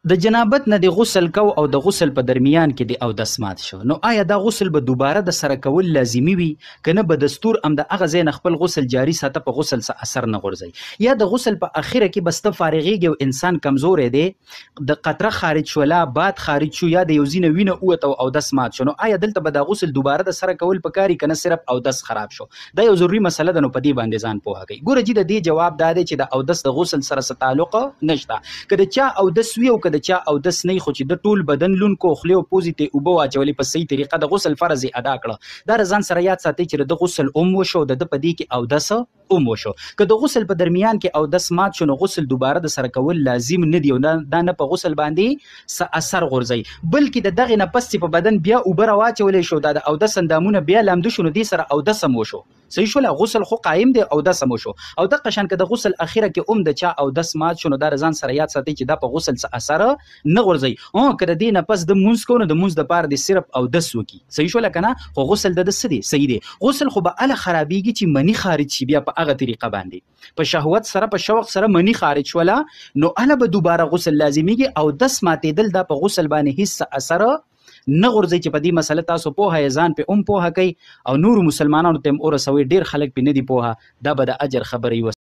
د جنابت نه د غسل کو او د غسل په درمیان کې د اودس مات شو، نو آیا دا غسل به دوباره د سره کول لازمي وي که نه به دستور هم د هغه ځای نه خپل غسل جاري ساته، په غسل څه اثر نه غورځوي؟ یا د غسل په اخره کې بس ته فارغېږي او انسان کمزوری دی، د قطره خارج شوله، باد خارج شو، یا د یو ځینه وینه ووته او اودس مات شو، نو آیا دلته به دا غسل دوباره د سره کول پکاري که نه صرف اودس خراب شو؟ دا یو ضروري مسله ده، نو په دې باندې ځان پوهه کوي. ګوره جي د دې جواب دا دی چې د اودس د غسل سره څه تعلق نشته. که د چا اودس وي او که د چا اودس نه، خو چې د ټول بدن لونکو خولې او پوزې ته اوبه واچولې په صحیح طریقه د غسل فرض یې ادا کړه، دا ځان سره یاد ساتئ چې د غسل وشو، د په دې کې اودس وشو. که د غسل په درمیان کې اودس مات شو، نو غسل دوباره د سره کول لازم نه دی او دا نه په غسل باندې څه اثر غورځوي، بلکې د دغې نه پس چې په بدن بیا اوبه راواچولی شو، دا د اودس اندامونه بیا لامده شو، نو دې سره اودس هم وشو. صحیح شوله، غسل خو قایم دی، اودس هم وشو. او دغه شان که د غسل اخره کې د چا اودس مات شو، نو دا ځان سره یاد ساتئ چې دا په غسل څه اثر نه غورځوي. که د دې نه پس د مونځ کوو، نو د مونځ دپاره د صرف اودس وکړي. صحیح شوله که نه؟ خو غسل د څه دی؟ صحیح دی. غسل خو به هله خرابېږي چې مني خارج شي بیا په هغه طریقه باندې، په شهوت سره، په شوق سره مني خارج شوله، نو هله به دوباره غسل لازمیږي. اودس ماتېدل دا په غسل باندې هیڅ اثر نه غورځوي. چې په دې مسله تاسو پوهه یې، ځان پې پوهه کوي او نورو مسلمانانو ته هم ورسوئ. ډېر خلک پې نه دي پوهه، دا به د اجر خبره وي.